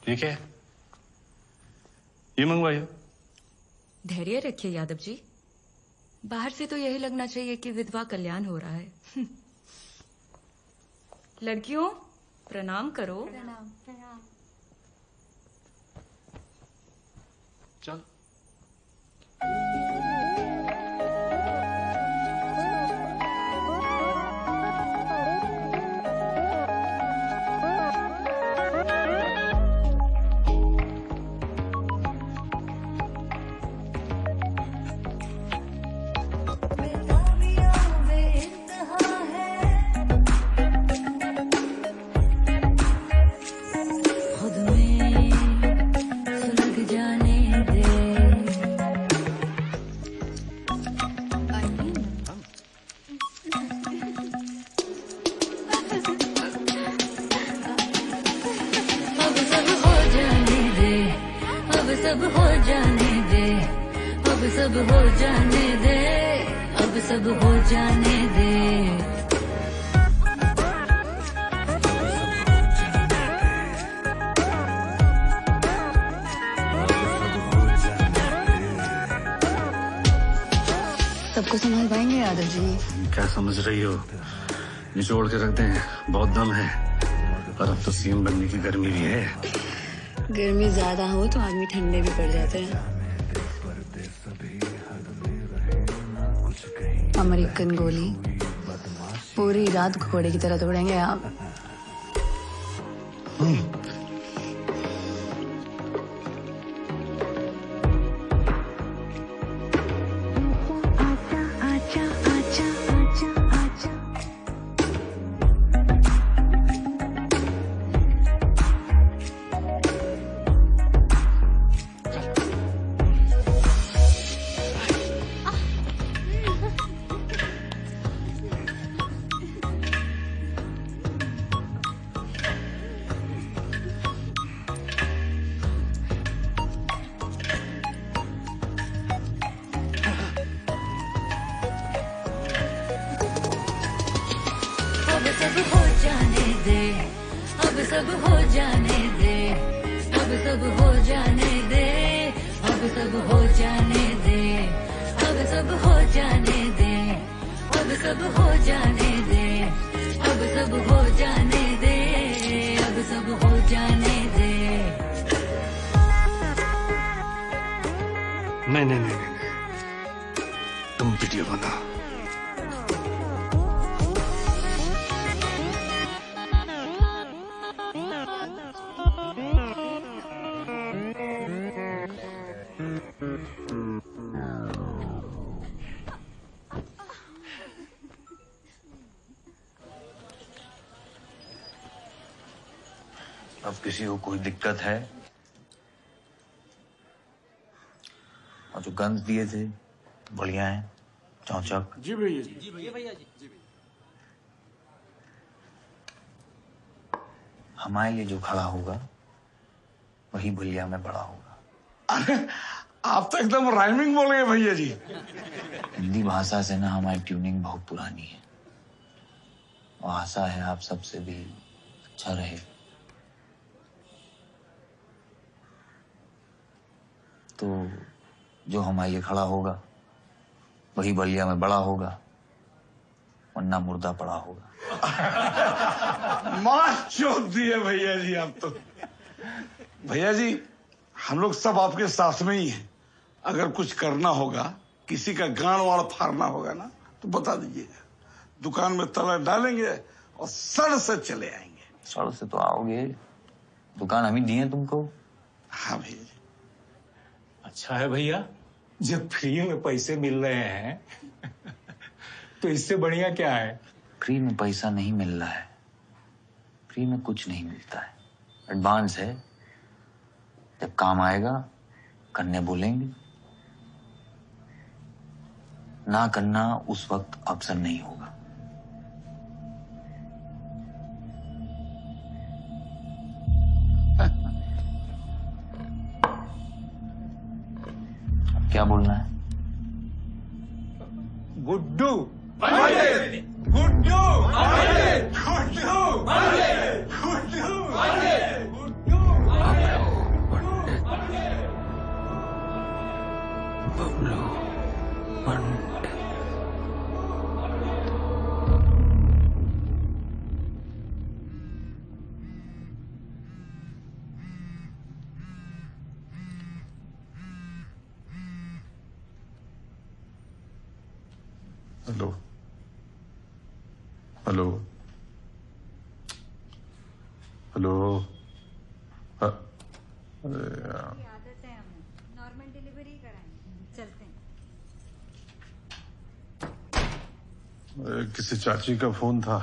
ये क्या है? ये मंगवाइए। धैर्य रखिए यादव जी, बाहर से तो यही लगना चाहिए कि विधवा कल्याण हो रहा है। लड़कियों प्रणाम करो। प्रणाम प्रणाम। चल। सब हो जाने दे, अब सब हो जाने दे, अब सब हो जाने दे। सबको संभाल पाएंगे यादव जी? क्या समझ रही हो? निचोड़ के रख दें, बहुत दम है। और अब तो सीएम बनने की गर्मी भी है। गर्मी ज्यादा हो तो आदमी ठंडे भी पड़ जाते हैं। अमेरिकन गोली पूरी रात घोड़े की तरह दौड़ेंगे आप। अब सब हो जाने दे, अब सब हो जाने दे, अब सब हो जाने दे, अब सब हो जाने दे, अब सब हो जाने दे, अब सब हो जाने दे, अब सब हो जाने दे, अब सब हो जाने दे। नहीं नहीं नहीं नहीं, तुम वीडियो बनाओ। अब किसी को कोई दिक्कत है? और जो गंज दिए थे बढ़िया है, चौचक। जी भैया जी भैया जी। हमारे लिए जो खड़ा होगा वही भैया में बड़ा होगा। अरे आप तो एकदम राइमिंग बोल गए भैया जी। हिंदी भाषा से ना हमारी ट्यूनिंग बहुत पुरानी है और आशा है आप सबसे भी अच्छा रहे। तो जो हमारे लिए खड़ा होगा वही बलिया में बड़ा होगा, वरना मुर्दा पड़ा होगा। मां चोट दिए भैया जी आप तो। भैया जी हम लोग सब आपके साथ में ही हैं। अगर कुछ करना होगा, किसी का गांड वाड़ फाड़ना होगा ना तो बता दीजिएगा, दुकान में ताला डालेंगे और सड़ से चले आएंगे। सड़ से तो आओगे, दुकान हम ही दिए तुमको। हाँ भैया जी। अच्छा है भैया, जब फ्री में पैसे मिल रहे हैं तो इससे बढ़िया क्या है? फ्री में पैसा नहीं मिल रहा है, फ्री में कुछ नहीं मिलता है। एडवांस है, जब काम आएगा करने बोलेंगे, ना करना उस वक्त ऑप्शन नहीं होगा। क्या बोलना है? Guddu Guddu Guddu Guddu Guddu hello hello hello. अरे यार, आदत है हमें, नॉर्मल डिलीवरी कराएंगे, चलते हैं। अरे किसी चाची का फोन था,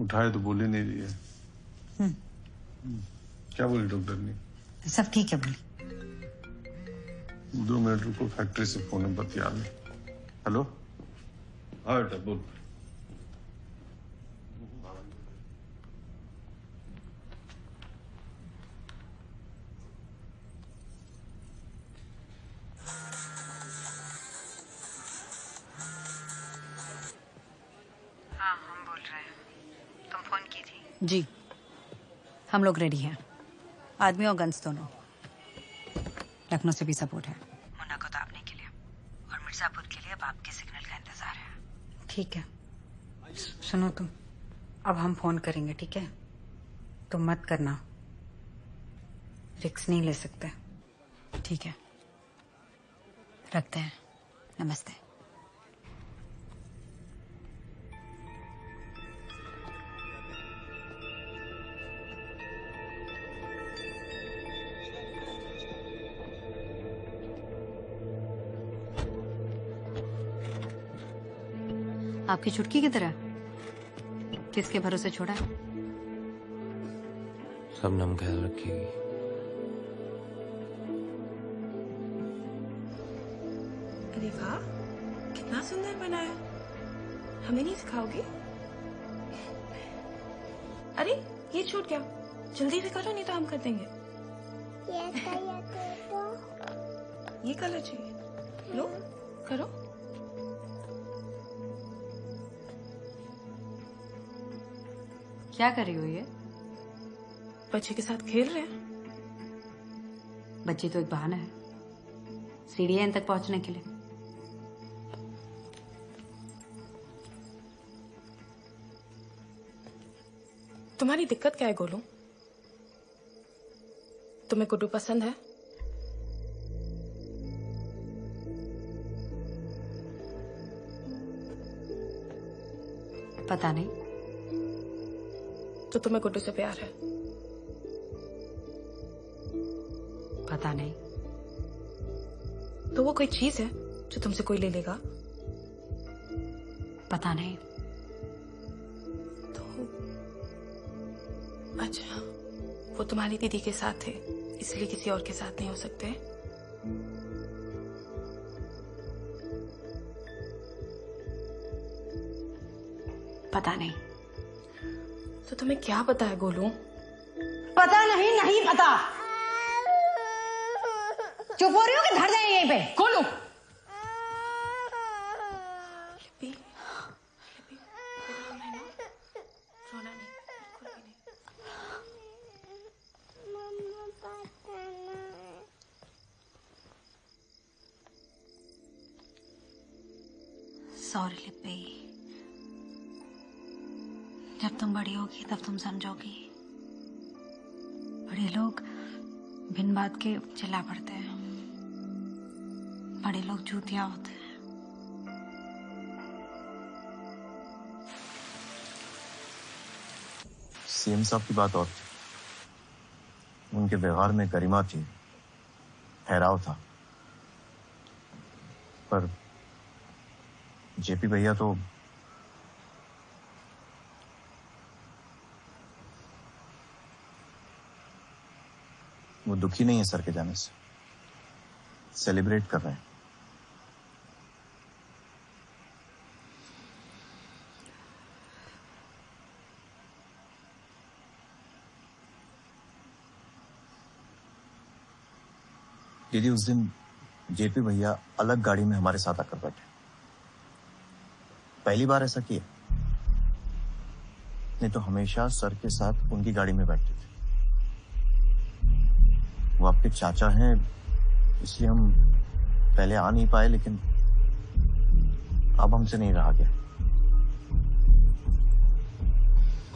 उठाए तो बोली नहीं रही है। क्या बोली डॉक्टर ने? सब ठीक है बोली। 2 मिनट रुको, फैक्ट्री से फोन नंबर बतिया ले। हेलो, हाँ बेटा बोल। हाँ हम बोल रहे हैं, तुम फोन की थी? जी हम लोग रेडी हैं, आदमी और गन्स दोनों। लखनऊ से भी सपोर्ट है। मुन्ना को दाबने के लिए और मिर्जापुर के लिए अब आपके सिग्नल का इंतजार है। ठीक है, सुनो तुम, अब हम फोन करेंगे, ठीक है? तुम मत करना, रिस्क नहीं ले सकते। ठीक है, रखते हैं। नमस्ते। आपकी चुटकी की तरह किसके भरोसे छोड़ा? शबनम ख्याल रखेगी। अरे वाह, कितना सुंदर बनाया। हमें नहीं सिखाओगी? अरे ये छूट गया, जल्दी से करो नहीं तो हम कर देंगे। ये कलर चाहिए, लो करो। क्या कर रही हो ये? बच्चे के साथ खेल रहे हैं। बच्ची तो एक बहाना है, सीढ़ियां इन तक पहुंचने के लिए। तुम्हारी दिक्कत क्या है गोलू? तुम्हें गुड्डू पसंद है? पता नहीं। तो तुम्हें गुड्डू से प्यार है? पता नहीं। तो वो कोई चीज है जो तुमसे कोई ले लेगा? पता नहीं। तो अच्छा, वो तुम्हारी दीदी के साथ थे, इसलिए किसी और के साथ नहीं हो सकते? पता नहीं। तो तुम्हें क्या पता है गोलू? पता नहीं, नहीं पता। चुप हो रही हो कि धर जाए यहीं पे? गोलू रोना नहीं, बिल्कुल भी नहीं। सॉरी लिप्पी, जब तुम बड़ी होगी तब तुम समझोगी। बड़े लोग बिन बात के चिल्ला पड़ते हैं, बड़े लोग चूतिया होते हैं। सीएम साहब की बात और थी, उनके व्यवहार में गरिमा थी, ठहराव था, पर जेपी भैया तो वो दुखी नहीं है सर के जाने से, सेलिब्रेट कर रहे हैं। दीदी उस दिन जेपी भैया अलग गाड़ी में हमारे साथ आकर बैठे, पहली बार ऐसा किया, नहीं तो हमेशा सर के साथ उनकी गाड़ी में बैठते थे। वो आपके चाचा हैं, इसलिए हम पहले आ नहीं पाए, लेकिन अब हमसे नहीं रहा गया।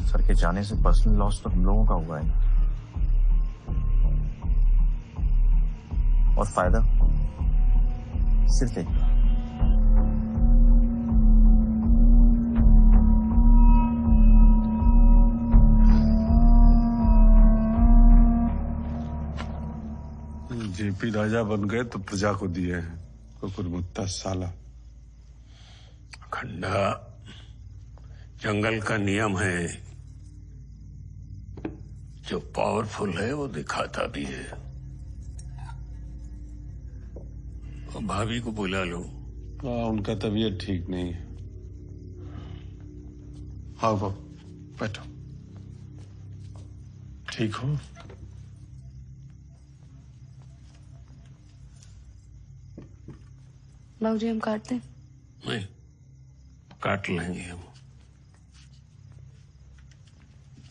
सर के जाने से पर्सनल लॉस तो हम लोगों का हुआ है, और फायदा सिर्फ एक। जेपी राजा बन गए तो प्रजा को दिए हैं, कुकुरमुत्ता साला। खंडा, जंगल का नियम है, जो पावरफुल है वो दिखाता भी है। और भाभी को बुला लो। उनका तबीयत ठीक नहीं है। हाँ वो बैठो। ठीक हो? बाबूजी हम काटते हैं? नहीं, काट लेंगे हम।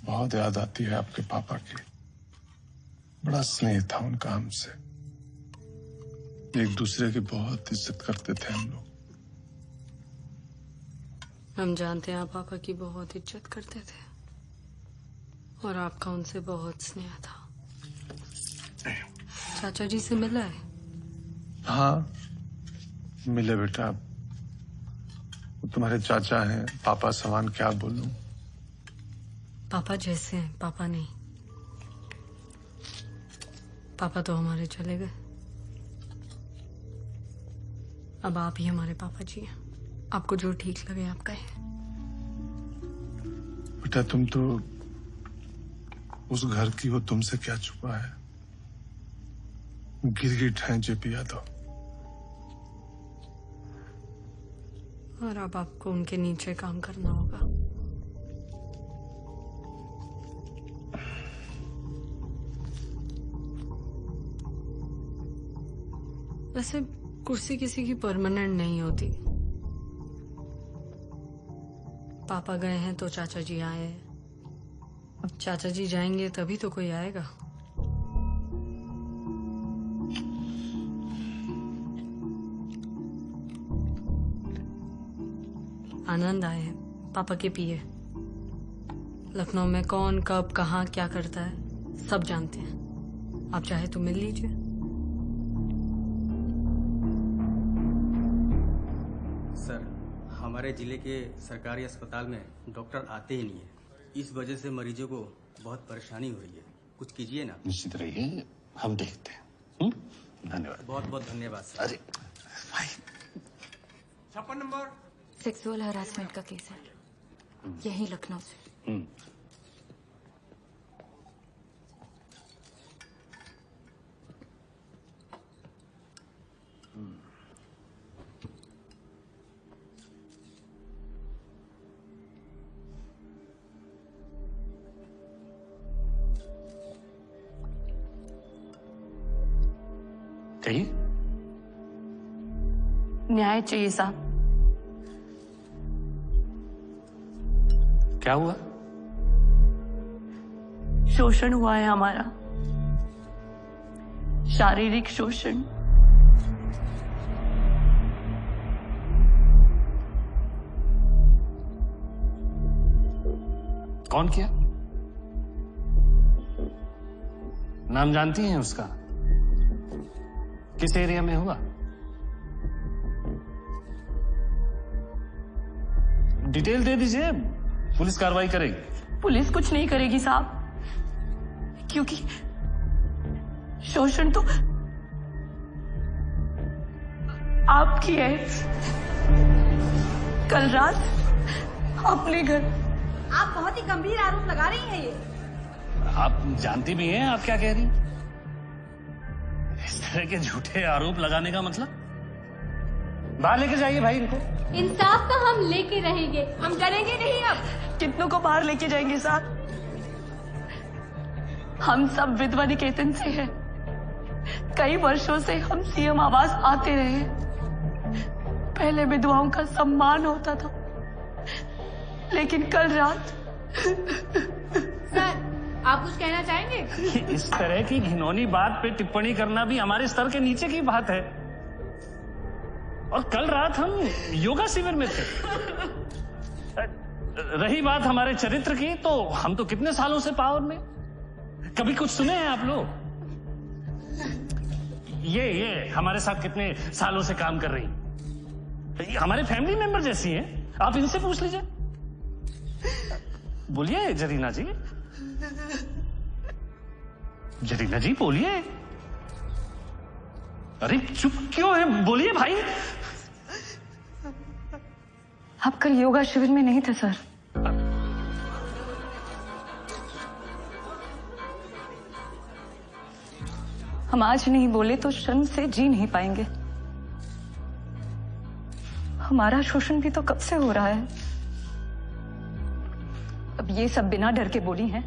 बहुत याद आती है आपके पापा की। बड़ा स्नेह था उनका हमसे। एक दूसरे की बहुत इज्जत करते थे हम लोग। हम जानते हैं आप पापा की बहुत इज्जत करते थे और आपका उनसे बहुत स्नेह था। चाचा जी से मिला है? हाँ मिले बेटा। वो तुम्हारे चाचा हैं, पापा समान क्या बोलूं। पापा जैसे हैं, पापा नहीं। पापा तो हमारे चले गए, अब आप ही हमारे पापा जी हैं। आपको जो ठीक लगे आप कहें। बेटा तुम तो उस घर की हो, तुमसे क्या छुपा है। गिरगिट हैं जेपी यादव। और अब आपको उनके नीचे काम करना होगा। वैसे कुर्सी किसी की परमानेंट नहीं होती। पापा गए हैं तो चाचा जी आए हैं। अब चाचा जी जाएंगे तभी तो कोई आएगा। आनंद आए हैं, पापा के पिए। लखनऊ में कौन कब कहाँ क्या करता है सब जानते हैं। आप चाहे तो मिल लीजिए। सर, हमारे जिले के सरकारी अस्पताल में डॉक्टर आते ही नहीं है। इस वजह से मरीजों को बहुत परेशानी हो रही है। कुछ कीजिए ना। निश्चित रहिए, हम देखते हैं। धन्यवाद। बहुत बहुत धन्यवाद सर। अरे भाई 56 नंबर सेक्सुअल हरासमेंट का केस है, यही लखनऊ से। कहिए। न्याय चाहिए साहब। क्या हुआ? शोषण हुआ है हमारा, शारीरिक शोषण। कौन किया? नाम जानती हैं उसका? किस एरिया में हुआ? डिटेल दे दीजिए, पुलिस कार्रवाई करेगी। पुलिस कुछ नहीं करेगी साहब, क्योंकि शोषण तो आपकी है। कल रात अपने घर। आप बहुत ही गंभीर आरोप लगा रही हैं ये। आप जानती भी हैं आप क्या कह रही? इस तरह के झूठे आरोप लगाने का मतलब? बाहर लेके जाइए भाई इनको। इंसाफ तो हम लेके रहेंगे, हम डरेंगे नहीं। अब कितनों को बाहर लेके जाएंगे साहब? हम सब विधवा निकेतन से हैं। कई वर्षों से हम सीएम आवास आते रहे। पहले विधवाओं का सम्मान होता था, लेकिन कल रात। सर, आप कुछ कहना चाहेंगे? इस तरह की घिनौनी बात पे टिप्पणी करना भी हमारे स्तर के नीचे की बात है। और कल रात हम योगा शिविर में थे। रही बात हमारे चरित्र की, तो हम तो कितने सालों से पावर में। कभी कुछ सुने हैं आप लोग? ये हमारे साथ कितने सालों से काम कर रही हैं। हमारे फैमिली मेंबर जैसी हैं। आप इनसे पूछ लीजिए। बोलिए जरीना जी। जरीना जी बोलिए। अरे चुप क्यों है, बोलिए भाई। आप कल योगा शिविर में नहीं थे सर। हम आज नहीं बोले तो शर्म से जी नहीं पाएंगे। हमारा शोषण भी तो कब से हो रहा है। अब ये सब बिना डर के बोली हैं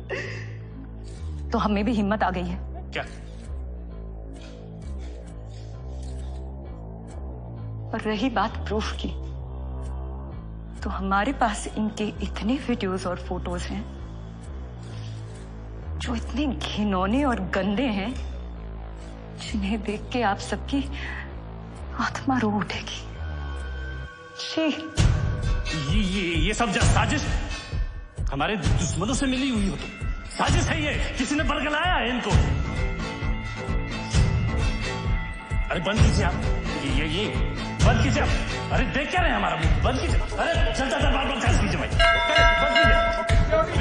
तो हमें भी हिम्मत आ गई है। क्या? और रही बात प्रूफ की, तो हमारे पास इनके इतने वीडियोस और फोटोज हैं जो इतने घिनौने और गंदे हैं, जिन्हें देख के आप सबकी आत्मा रो उठेगी। ये सब साजिश हमारे दुश्मनों से मिली हुई हो तो साजिश है, ये किसी ने बरगलाया है इनको। अरे बंद कीजिए आप, ये बंद कीजिए आप। अरे देख क्या रहे हैं हमारा मुंह, बंद कीजिए। अरे चलता था बार बार कीजिए भाई, बंद कीजिए।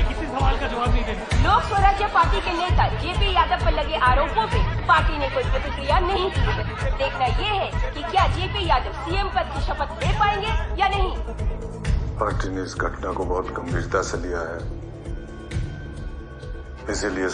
किसी सवाल का जवाब नहीं देना। लोक स्वराज्य पार्टी के नेता जेपी यादव पर लगे आरोपों पे पार्टी ने कोई प्रतिक्रिया नहीं की है। देखना ये है कि क्या जेपी यादव सीएम पद की शपथ ले पाएंगे या नहीं। पार्टी ने इस घटना को बहुत गंभीरता से लिया है, इसीलिए